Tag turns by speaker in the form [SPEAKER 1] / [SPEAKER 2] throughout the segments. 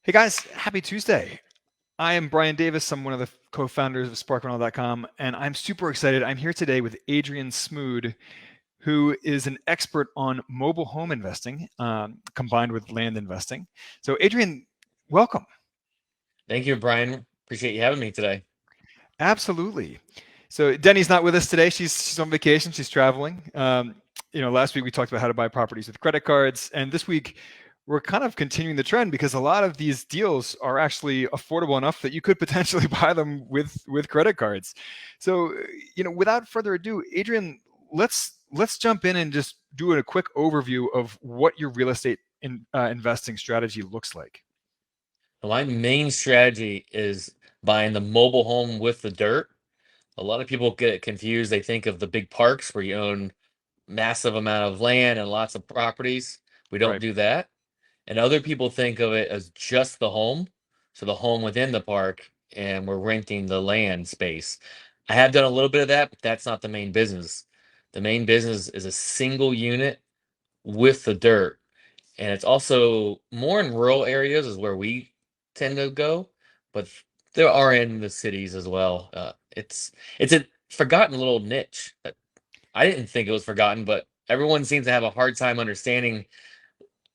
[SPEAKER 1] Hey guys, happy Tuesday. I am Brian Davis. I'm one of the co-founders of sparkrental.com, and I'm super excited. I'm here today with Adrian Smude, who is an expert on mobile home investing combined with land investing. So, Adrian, welcome.
[SPEAKER 2] Thank you, Brian. Appreciate you having me today.
[SPEAKER 1] Absolutely. So, Denny's not with us today. She's on vacation. She's traveling. Last week we talked about how to buy properties with credit cards, and this week we're kind of continuing the trend because a lot of these deals are actually affordable enough that you could potentially buy them with credit cards. So, without further ado, Adrian, let's jump in and just do a quick overview of what your real estate investing strategy looks like.
[SPEAKER 2] My main strategy is buying the mobile home with the dirt. A lot of people get confused. They think of the big parks where you own massive amount of land and lots of properties. We don't
[SPEAKER 1] Right.
[SPEAKER 2] do that. And other people think of it as just the home. So the home within the park, and we're renting the land space. I have done a little bit of that, but that's not the main business. The main business is a single unit with the dirt. And it's also more in rural areas is where we tend to go, but there are in the cities as well. It's a forgotten little niche that I didn't think it was forgotten, but everyone seems to have a hard time understanding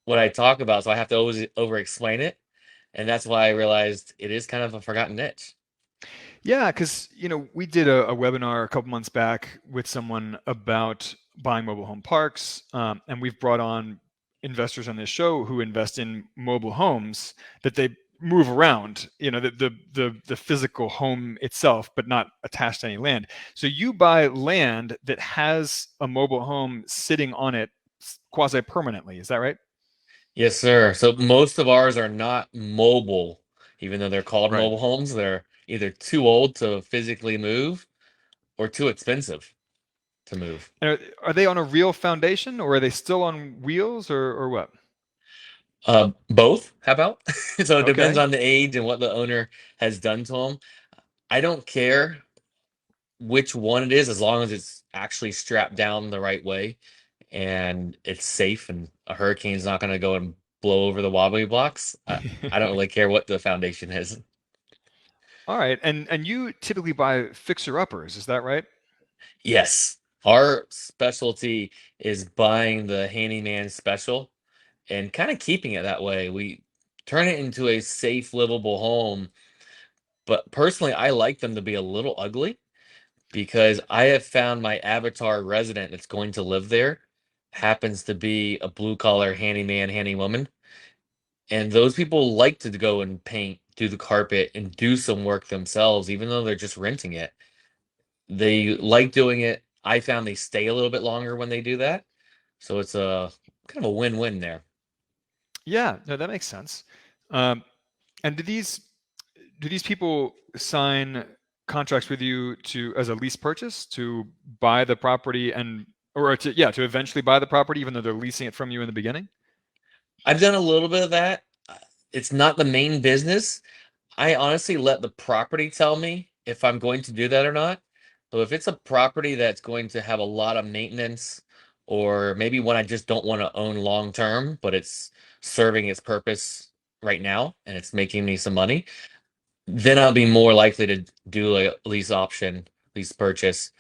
[SPEAKER 2] what I talk about, so I have to always over explain it, and that's why I realized it is kind of a forgotten niche.
[SPEAKER 1] Yeah, because we did a webinar a couple months back with someone about buying mobile home parks, and we've brought on investors on this show who invest in mobile homes that they move around. The physical home itself, but not attached to any land. So you buy land that has a mobile home sitting on it quasi permanently. Is that right?
[SPEAKER 2] Yes, sir. So most of ours are not mobile, even though they're called
[SPEAKER 1] Right.
[SPEAKER 2] mobile homes. They're either too old to physically move or too expensive to move.
[SPEAKER 1] And are they on a real foundation, or are they still on wheels, or what?
[SPEAKER 2] Both, how about? So it depends
[SPEAKER 1] Okay.
[SPEAKER 2] on the age and what the owner has done to them. I don't care which one it is as long as it's actually strapped down the right way and it's safe and a hurricane's not going to go and blow over the wobbly blocks. I don't really care what the foundation is.
[SPEAKER 1] All right, and you typically buy fixer-uppers, is that right?
[SPEAKER 2] Yes, our specialty is buying the handyman special and kind of keeping it that way. We turn it into a safe, livable home. But personally, I like them to be a little ugly because I have found my avatar resident that's going to live there happens to be a blue collar handyman, handywoman. And those people like to go and paint, do the carpet, and do some work themselves, even though they're just renting it. They like doing it. I found they stay a little bit longer when they do that. So it's a kind of a win-win there.
[SPEAKER 1] Yeah, no, that makes sense. Um, and do these people sign contracts with you to as a lease purchase to buy the property and or to eventually buy the property even though they're leasing it from you in the beginning?
[SPEAKER 2] I've done a little bit of that. It's not the main business. I honestly let the property tell me if I'm going to do that or not. So if it's a property that's going to have a lot of maintenance, or maybe one I just don't want to own long term, but it's serving its purpose right now and it's making me some money, then I'll be more likely to do a lease option, lease purchase.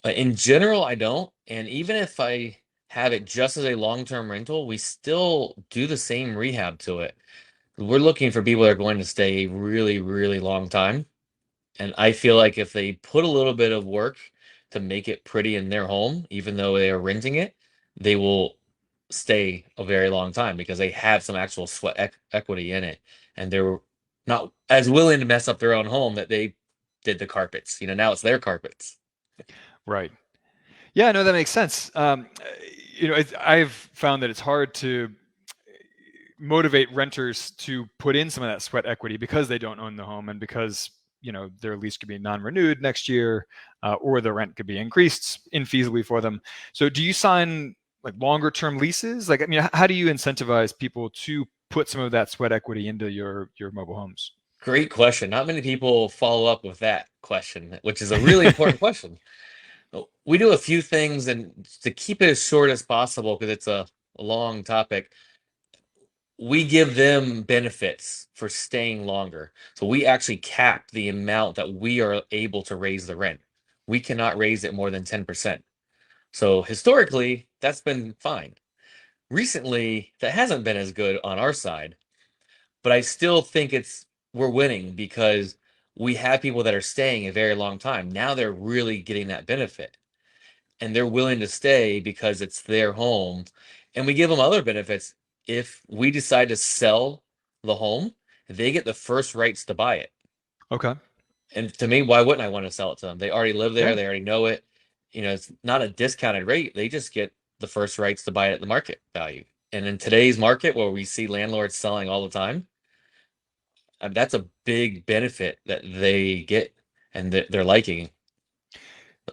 [SPEAKER 2] In general, I don't. And even if I have it just as a long-term rental, we still do the same rehab to it. We're looking for people that are going to stay a really, really long time. And I feel like if they put a little bit of work to make it pretty in their home, even though they are renting it, they will stay a very long time because they have some actual sweat equity in it. And they're not as willing to mess up their own home that they did the carpets. Now it's their carpets.
[SPEAKER 1] Right. Yeah, no, that makes sense. I've found that it's hard to motivate renters to put in some of that sweat equity because they don't own the home and because their lease could be non-renewed next year, or the rent could be increased infeasibly for them. So do you sign like longer term leases? Like, I mean, how do you incentivize people to put some of that sweat equity into your mobile homes?
[SPEAKER 2] Great question. Not many people follow up with that question, which is a really important question. We do a few things, and to keep it as short as possible, because it's a long topic, we give them benefits for staying longer. So we actually cap the amount that we are able to raise the rent. We cannot raise it more than 10%. So historically, that's been fine. Recently, that hasn't been as good on our side, but I still think we're winning because we have people that are staying a very long time. Now they're really getting that benefit and they're willing to stay because it's their home. And we give them other benefits. If we decide to sell the home, they get the first rights to buy it.
[SPEAKER 1] Okay.
[SPEAKER 2] And to me, why wouldn't I want to sell it to them? They already live there,
[SPEAKER 1] Yeah.
[SPEAKER 2] they already know it. It's not a discounted rate. They just get the first rights to buy it at the market value. And in today's market where we see landlords selling all the time, that's a big benefit that they get and that they're liking.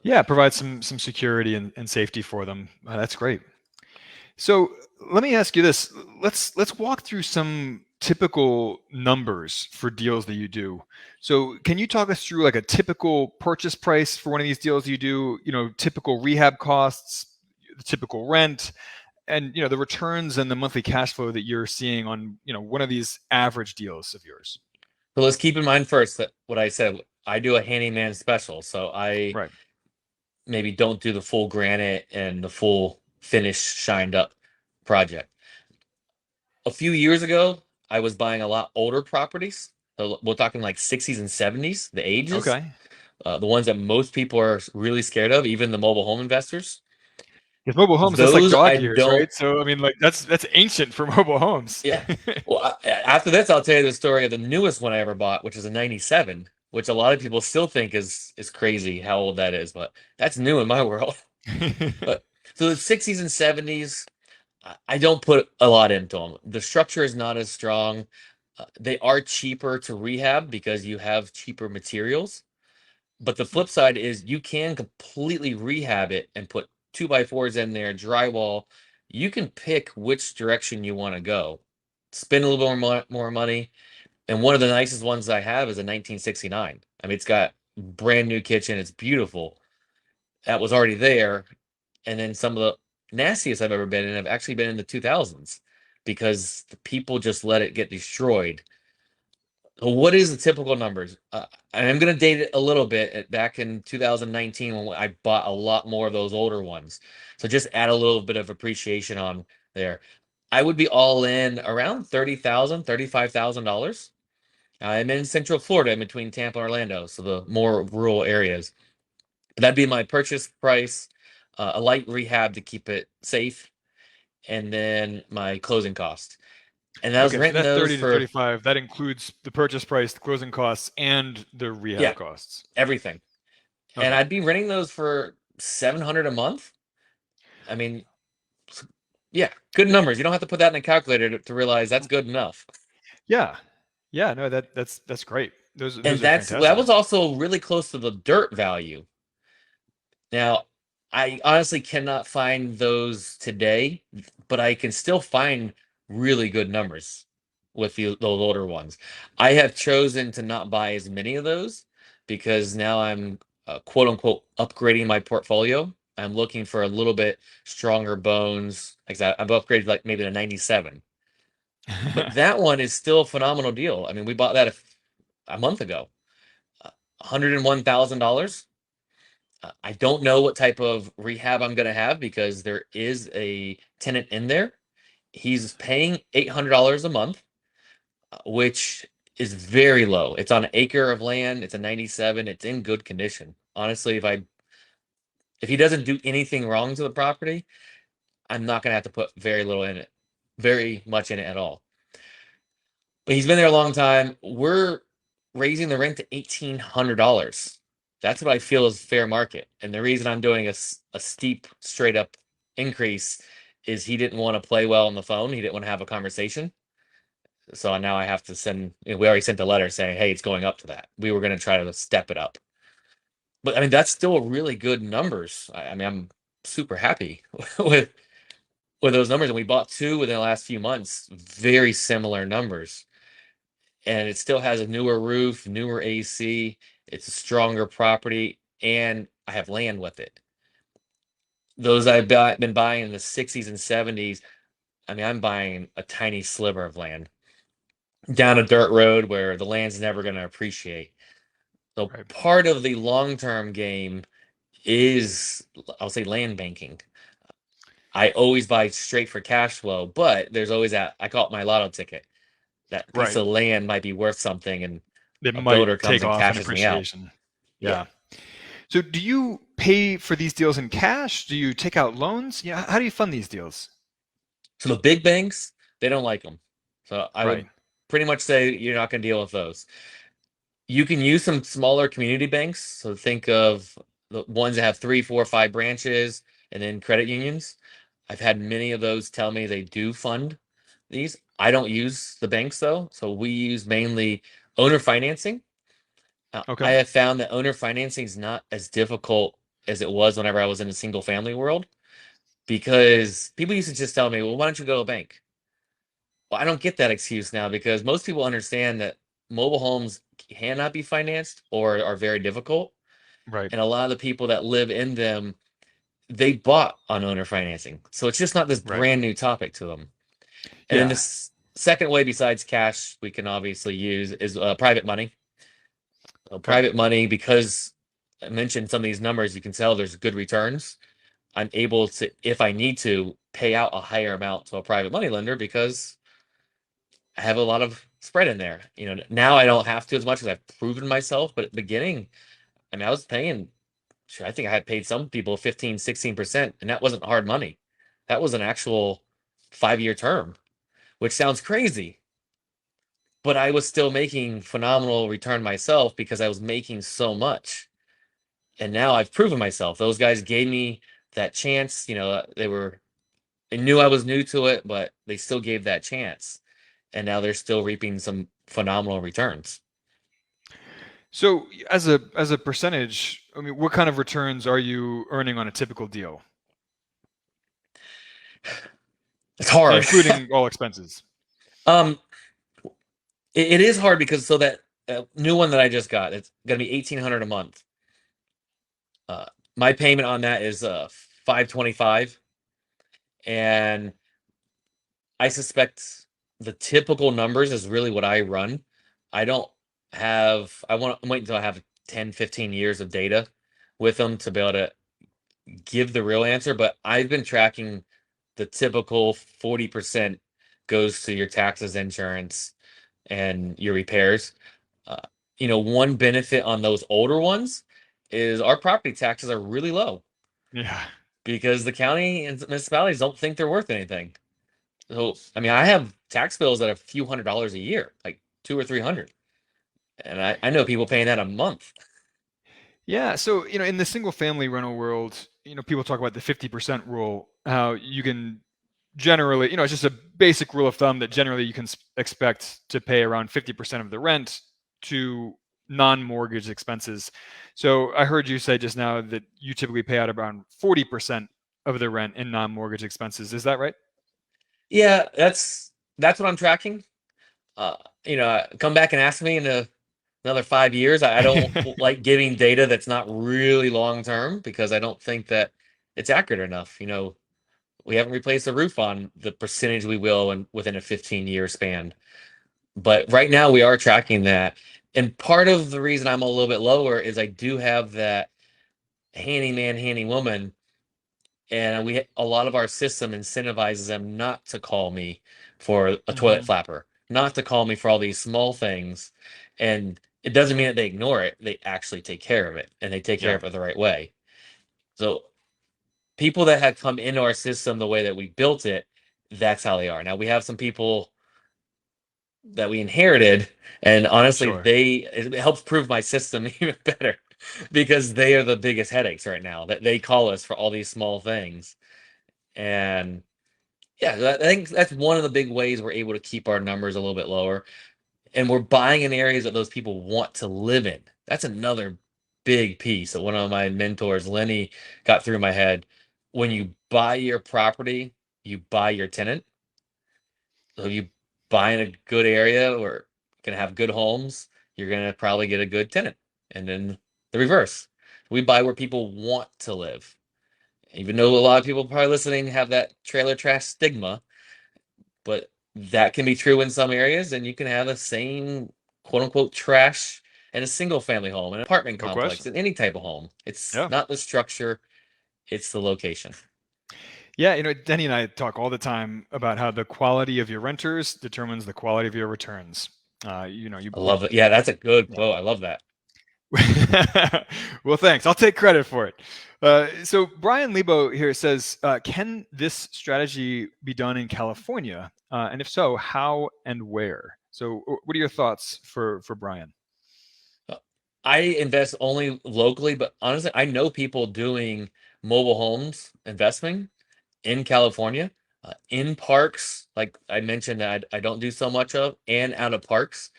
[SPEAKER 1] Yeah, provide some security and safety for them. That's great. So let me ask you this. Let's walk through some typical numbers for deals that you do. So can you talk us through like a typical purchase price for one of these deals you do, typical rehab costs, the typical rent, and the returns and the monthly cash flow that you're seeing on, one of these average deals of yours?
[SPEAKER 2] So let's keep in mind first that what I said, I do a handyman special. So I
[SPEAKER 1] Right.
[SPEAKER 2] maybe don't do the full granite and the full finished shined up project. A few years ago, I was buying a lot older properties. So we're talking like 60s and 70s, the ages,
[SPEAKER 1] Okay.
[SPEAKER 2] the ones that most people are really scared of, even the mobile home investors.
[SPEAKER 1] Because mobile homes, that's like
[SPEAKER 2] Those
[SPEAKER 1] dog
[SPEAKER 2] I
[SPEAKER 1] years,
[SPEAKER 2] don't,
[SPEAKER 1] right? So I mean, like that's ancient for mobile homes.
[SPEAKER 2] yeah. Well, after this, I'll tell you the story of the newest one I ever bought, which is a 97, which a lot of people still think is crazy how old that is, but that's new in my world. But so the 60s and 70s, I don't put a lot into them. The structure is not as strong. They are cheaper to rehab because you have cheaper materials. But the flip side is you can completely rehab it and put 2x4s in there, drywall. You can pick which direction you want to go. Spend a little more money. And one of the nicest ones I have is a 1969. I mean, it's got brand new kitchen. It's beautiful. That was already there. And then some of the nastiest I've ever been in have actually been in the 2000s because the people just let it get destroyed. So what is the typical numbers? I'm going to date it a little bit back in 2019 when I bought a lot more of those older ones. So just add a little bit of appreciation on there. I would be all in around $30,000, $35,000. I'm in Central Florida, in between Tampa and Orlando, so the more rural areas. That'd be my purchase price, a light rehab to keep it safe, and then my closing cost. And I was
[SPEAKER 1] Okay, so
[SPEAKER 2] renting
[SPEAKER 1] that
[SPEAKER 2] those
[SPEAKER 1] 30 to
[SPEAKER 2] for,
[SPEAKER 1] 35, that includes the purchase price, the closing costs, and the rehab
[SPEAKER 2] yeah,
[SPEAKER 1] costs.
[SPEAKER 2] everything. And
[SPEAKER 1] Okay.
[SPEAKER 2] I'd be renting those for 700 a month. I mean, yeah, good
[SPEAKER 1] Yeah.
[SPEAKER 2] numbers. You don't have to put that in a calculator to realize that's good enough.
[SPEAKER 1] Yeah. Yeah, no, that's great.
[SPEAKER 2] And
[SPEAKER 1] Those are
[SPEAKER 2] that
[SPEAKER 1] fantastic.
[SPEAKER 2] was also really close to the dirt value. Now, I honestly cannot find those today, but I can still find really good numbers with those older ones. I have chosen to not buy as many of those because now I'm quote unquote upgrading my portfolio. I'm looking for a little bit stronger bones. Like that, I've upgraded like maybe the 97, but that one is still a phenomenal deal. I mean, we bought that a month ago, $101,000. I don't know what type of rehab I'm going to have because there is a tenant in there. He's paying $800 a month, which is very low. It's on an acre of land. It's a 97. It's in good condition. Honestly, if he doesn't do anything wrong to the property, I'm not going to have to put very little in it, very much in it at all. But he's been there a long time. We're raising the rent to $1,800. That's what I feel is fair market. And the reason I'm doing a steep, straight up increase is he didn't want to play well on the phone. He didn't want to have a conversation. So now I have to we already sent a letter saying, hey, it's going up to that. We were going to try to step it up. But I mean, that's still really good numbers. I mean, I'm super happy with those numbers. And we bought two within the last few months, very similar numbers. And it still has a newer roof, newer AC. It's a stronger property, and I have land with it. Those I've been buying in the 60s and 70s, I mean, I'm buying a tiny sliver of land down a dirt road where the land's never going to appreciate. So
[SPEAKER 1] Right.
[SPEAKER 2] part of the long-term game is, I'll say, land banking. I always buy straight for cash flow, but there's always that, I call it my lotto ticket. That piece
[SPEAKER 1] Right.
[SPEAKER 2] of land might be worth something, and
[SPEAKER 1] It
[SPEAKER 2] a
[SPEAKER 1] might
[SPEAKER 2] builder comes
[SPEAKER 1] take
[SPEAKER 2] and
[SPEAKER 1] off in
[SPEAKER 2] cashes me out.
[SPEAKER 1] appreciation.
[SPEAKER 2] Yeah.
[SPEAKER 1] Yeah. So do you pay for these deals in cash? Do you take out loans? Yeah. How do you fund these deals?
[SPEAKER 2] So the big banks, they don't like them. So I
[SPEAKER 1] Right.
[SPEAKER 2] would pretty much say you're not going to deal with those. You can use some smaller community banks. So think of the ones that have three, four, five branches, and then credit unions. I've had many of those tell me they do fund these. I don't use the banks though. So we use mainly owner financing. I
[SPEAKER 1] Okay.
[SPEAKER 2] have found that owner financing is not as difficult as it was whenever I was in the single family world, because people used to just tell me, well, why don't you go to a bank? Well, I don't get that excuse now because most people understand that mobile homes cannot be financed or are very difficult.
[SPEAKER 1] Right.
[SPEAKER 2] And a lot of the people that live in them, they bought on owner financing. So it's just not this
[SPEAKER 1] Right.
[SPEAKER 2] brand new topic to them. And then
[SPEAKER 1] Yeah.
[SPEAKER 2] this second way besides cash we can obviously use is private money.
[SPEAKER 1] Okay.
[SPEAKER 2] Private money, because I mentioned some of these numbers, you can tell there's good returns. I'm able to, if I need to, pay out a higher amount to a private money lender because I have a lot of spread in there. Now I don't have to as much as I've proven myself, but at the beginning, I mean, I was paying, sure, I think I had paid some people 15, 16%, and that wasn't hard money. That was an actual 5-year term, which sounds crazy, but I was still making phenomenal return myself because I was making so much. And now I've proven myself. Those guys gave me that chance. They knew I was new to it, but they still gave that chance. And now they're still reaping some phenomenal returns.
[SPEAKER 1] So as a percentage, I mean, what kind of returns are you earning on a typical deal,
[SPEAKER 2] It's hard.
[SPEAKER 1] including all expenses?
[SPEAKER 2] um, it is hard because so that new one that I just got, it's gonna be 1,800 a month. Uh, my payment on that is 525, and I suspect the typical numbers is really what I run. I don't I'm waiting until I have 10, 15 years of data with them to be able to give the real answer, but I've been tracking the typical 40% goes to your taxes, insurance, and your repairs. Uh, one benefit on those older ones is our property taxes are really low
[SPEAKER 1] Yeah.
[SPEAKER 2] because the county and municipalities don't think they're worth anything. So, I mean, I have tax bills that are a few $100s a year, like two or 300. And I know people paying that a month.
[SPEAKER 1] Yeah. So, in the single family rental world, people talk about the 50% rule, how you can generally, it's just a basic rule of thumb that generally you can expect to pay around 50% of the rent to non-mortgage expenses. So I heard you say just now that you typically pay out around 40% of the rent in non-mortgage expenses. Is that right?
[SPEAKER 2] Yeah, that's what I'm tracking. Uh, come back and ask me in another 5 years. I don't like giving data that's not really long term because I don't think that it's accurate enough. We haven't replaced the roof on the percentage we will within a 15-year span. But right now we are tracking that. And part of the reason I'm a little bit lower is I do have that handyman, handy woman, and a lot of our system incentivizes them not to call me for a toilet
[SPEAKER 1] Hmm.
[SPEAKER 2] flapper, not to call me for all these small things. And it doesn't mean that they ignore it. They actually take care of it, and they take care
[SPEAKER 1] Yeah,
[SPEAKER 2] of it the right way. So people that have come into our system the way that we built it, that's how they are. Now we have some people that we inherited, and honestly,
[SPEAKER 1] sure.
[SPEAKER 2] it helps prove my system even better because they are the biggest headaches right now. That they call us for all these small things. And yeah, I think that's one of the big ways we're able to keep our numbers a little bit lower. And we're buying in areas that those people want to live in. That's another big piece that one of my mentors, Lenny, got through my head. When you buy your property, you buy your tenant. So if you buy in a good area where you can have good homes, you're gonna probably get a good tenant. And then the reverse. We buy where people want to live. Even though a lot of people probably listening have that trailer trash stigma, but that can be true in some areas, and you can have the same quote unquote trash in a single family home, an apartment
[SPEAKER 1] No
[SPEAKER 2] complex,
[SPEAKER 1] question.
[SPEAKER 2] in any type of home. It's
[SPEAKER 1] Yeah.
[SPEAKER 2] not the structure, it's the location.
[SPEAKER 1] Yeah, Denny and I talk all the time about how the quality of your renters determines the quality of your returns.
[SPEAKER 2] I love it. Yeah, that's a good
[SPEAKER 1] Yeah.
[SPEAKER 2] quote. I love that.
[SPEAKER 1] Well, thanks. I'll take credit for it. So Brian Lebo here says, can this strategy be done in California? And if so, how and where? So what are your thoughts for Brian?
[SPEAKER 2] I invest only locally, but honestly, I know people doing mobile homes investing in California, in parks, like I mentioned, that I don't do so much of, and out of parks.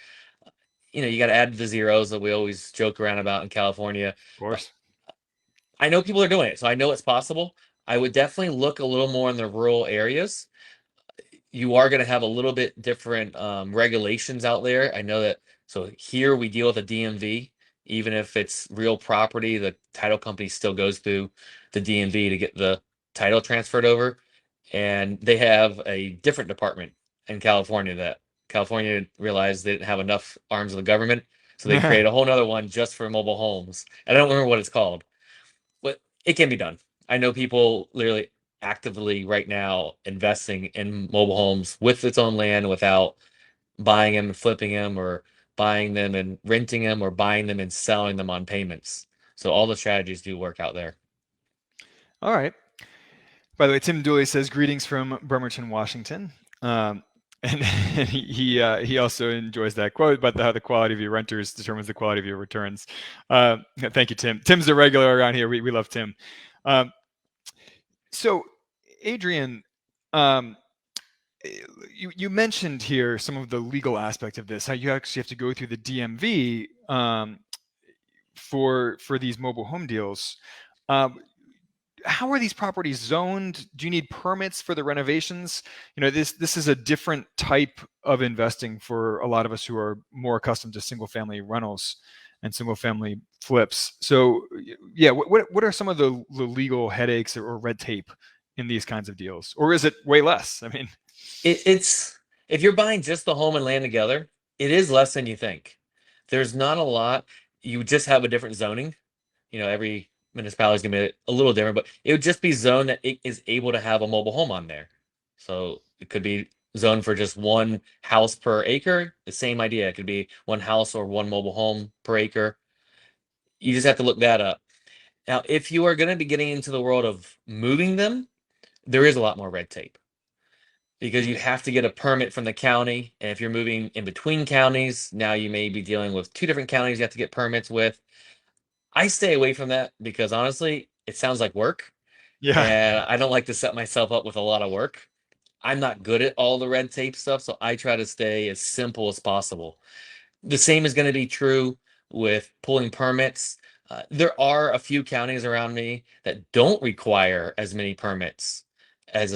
[SPEAKER 2] You got to add the zeros that we always joke around about in California.
[SPEAKER 1] Of
[SPEAKER 2] Uh,
[SPEAKER 1] course.
[SPEAKER 2] I know people are doing it, so I know it's possible. I would definitely look a little more in the rural areas. You are going to have a little bit different regulations out there. I know that. So here we deal with a DMV. Even if it's real property, the title company still goes through the DMV to get the title transferred over. And they have a different department in California that California realized they didn't have enough arms of the government. So they created a whole nother one just for mobile homes. And I don't remember what it's called, but it can be done. I know people literally actively right now investing in mobile homes with its own land without buying them and flipping them, or buying them and renting them, or buying them and selling them on payments. So all the strategies do work out there.
[SPEAKER 1] All right. By the way, Tim Dooley says greetings from Bremerton, Washington. And he also enjoys that quote about how the quality of your renters determines the quality of your returns. Thank you, Tim. Tim's a regular around here. We love Tim. Um, so, Adrian, um, you mentioned here some of the legal aspect of this, how you actually have to go through the DMV for these mobile home deals. Um, how are these properties zoned? Do you need permits for the renovations? This is a different type of investing for a lot of us who are more accustomed to single family rentals and single family flips. So yeah, what are some of the legal headaches or red tape in these kinds of deals? Or is it way less? I mean,
[SPEAKER 2] It's if you're buying just the home and land together, it is less than you think. There's not a lot. You just have a different zoning. Every municipality is going to be a little different, but it would just be zoned that it is able to have a mobile home on there. So it could be zoned for just one house per acre. The same idea. It could be one house or one mobile home per acre. You just have to look that up. Now, if you are going to be getting into the world of moving them, there is a lot more red tape because you have to get a permit from the county. And if you're moving in between counties, now you may be dealing with two different counties you have to get permits with. I stay away from that because honestly, it sounds like work,
[SPEAKER 1] yeah.
[SPEAKER 2] and I don't like to set myself up with a lot of work. I'm not good at all the red tape stuff, so I try to stay as simple as possible. The same is going to be true with pulling permits. There are a few counties around me that don't require as many permits as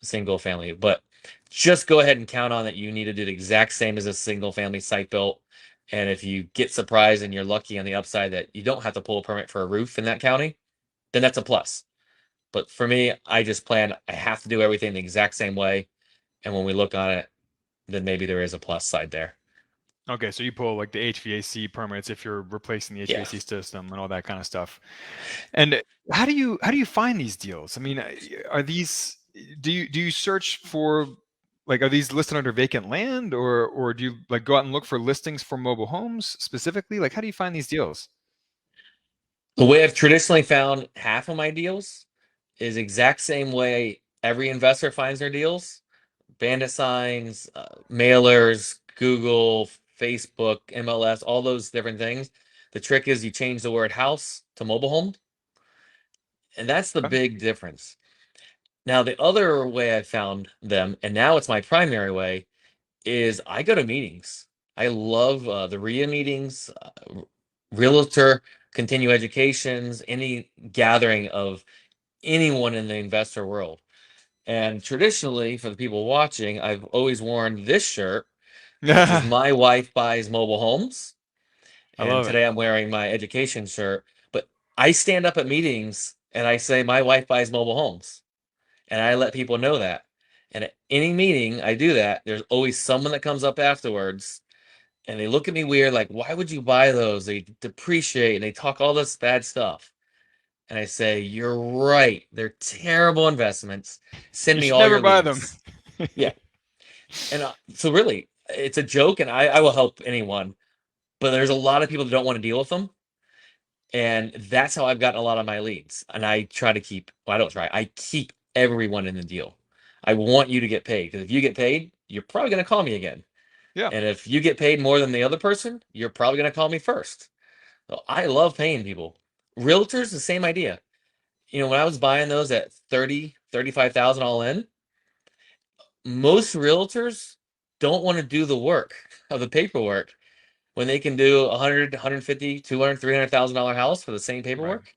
[SPEAKER 2] a single family, but just go ahead and count on that you need to do the exact same as a single family site built. And if you get surprised and you're lucky on the upside that you don't have to pull a permit for a roof in that county, then that's a plus. But for me, I just plan I have to do everything the exact same way. And when we look on it, then maybe there is a plus side there.
[SPEAKER 1] Okay, so you pull like the HVAC permits if you're replacing the
[SPEAKER 2] Yeah.
[SPEAKER 1] HVAC system and all that kind of stuff. And how do you find these deals? I mean, are these do you search for, like, are these listed under vacant land, or do you like go out and look for listings for mobile homes specifically? Like, how do you find these deals?
[SPEAKER 2] The way I've traditionally found half of my deals is exact same way every investor finds their deals. Bandit signs, mailers, Google, Facebook, MLS, all those different things. The trick is you change the word house to mobile home, and that's the
[SPEAKER 1] Okay.
[SPEAKER 2] big difference. Now, the other way I found them, and now it's my primary way, is I go to meetings. I love the RIA meetings, realtor, continue educations, any gathering of anyone in the investor world. And traditionally, for the people watching, I've always worn this shirt, which is
[SPEAKER 1] I
[SPEAKER 2] My Wife Buys Mobile Homes. And
[SPEAKER 1] love it.
[SPEAKER 2] today I'm wearing my education shirt. But I stand up at meetings and I say, My wife buys mobile homes. And I let people know that. And at any meeting I do that, there's always someone that comes up afterwards and they look at me weird, like, why would you buy those? They depreciate and they talk all this bad stuff. And I say, you're right. They're terrible investments. Send
[SPEAKER 1] You
[SPEAKER 2] me
[SPEAKER 1] should
[SPEAKER 2] all
[SPEAKER 1] never
[SPEAKER 2] your
[SPEAKER 1] buy them.
[SPEAKER 2] leads. Yeah. And so really, it's a joke, and I will help anyone. But there's a lot of people that don't want to deal with them. And that's how I've gotten a lot of my leads. And I try to keep, well, I don't try, I keep everyone in the deal. I want you to get paid, because if you get paid, you're probably going to call me again.
[SPEAKER 1] Yeah.
[SPEAKER 2] And if you get paid more than the other person, you're probably going to call me first. So I love paying people. Realtors, the same idea. You know, when I was buying those at 30, 35,000 all in, most realtors don't want to do the work of the paperwork when they can do 100, 150, 200, $300,000 house for the same
[SPEAKER 1] Right.
[SPEAKER 2] paperwork.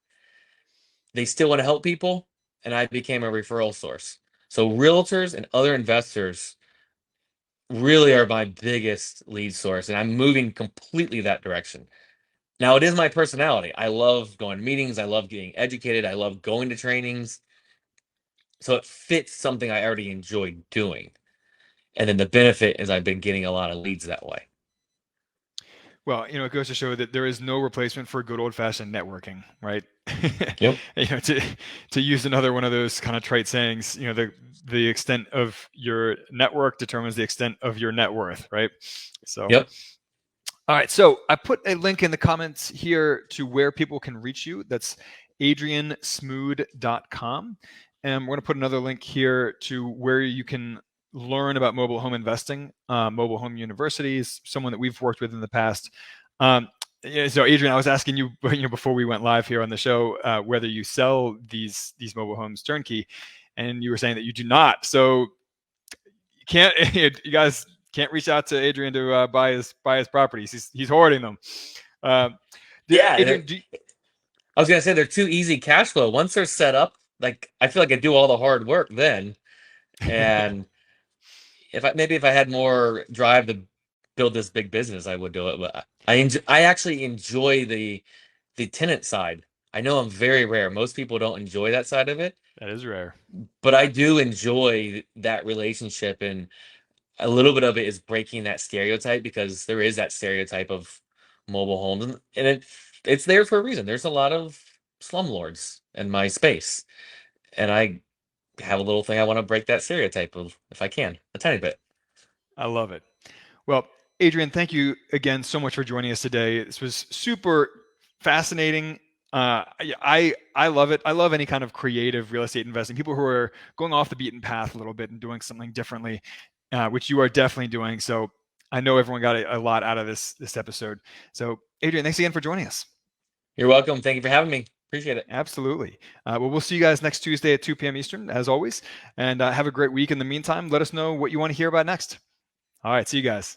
[SPEAKER 2] They still want to help people, and I became a referral source. So realtors and other investors really are my biggest lead source, and I'm moving completely that direction. Now, it is my personality. I love going to meetings. I love getting educated. I love going to trainings. So it fits something I already enjoy doing. And then the benefit is I've been getting a lot of leads that way.
[SPEAKER 1] Well, it goes to show that there is no replacement for good old-fashioned networking, right?
[SPEAKER 2] Yep.
[SPEAKER 1] To use another one of those kind of trite sayings, the extent of your network determines the extent of your net worth, right? So,
[SPEAKER 2] Yep.
[SPEAKER 1] all right. So I put a link in the comments here to where people can reach you. That's adriansmude.com. And we're going to put another link here to where you can learn about mobile home investing, mobile home universities, someone that we've worked with in the past. So Adrian, I was asking you, before we went live here on the show, whether you sell these mobile homes turnkey, and you were saying that you do not. So you can't, you guys can't reach out to Adrian to buy his properties. He's hoarding them.
[SPEAKER 2] Yeah.
[SPEAKER 1] Adrian,
[SPEAKER 2] I was going to say they're too easy cash flow. Once they're set up, like I feel like I do all the hard work then. And if I had more drive to build this big business, I would do it. But I actually enjoy the tenant side. I know I'm very rare. Most people don't enjoy that side of it,
[SPEAKER 1] that is rare.
[SPEAKER 2] but I do enjoy that relationship, and a little bit of it is breaking that stereotype, because there is that stereotype of mobile homes, and it's there for a reason. There's a lot of slumlords in my space, and I have a little thing I want to break that stereotype of, if I can, a tiny bit.
[SPEAKER 1] I love it. Well, Adrian, thank you again so much for joining us today. This was super fascinating. I love it. I love any kind of creative real estate investing. People who are going off the beaten path a little bit and doing something differently, which you are definitely doing. So I know everyone got a lot out of this episode. So Adrian, thanks again for joining us.
[SPEAKER 2] You're welcome. Thank you for having me. Appreciate it.
[SPEAKER 1] Absolutely. Well, we'll see you guys next Tuesday at 2 p.m. Eastern, as always. And have a great week. In the meantime, let us know what you want to hear about next. All right. See you guys.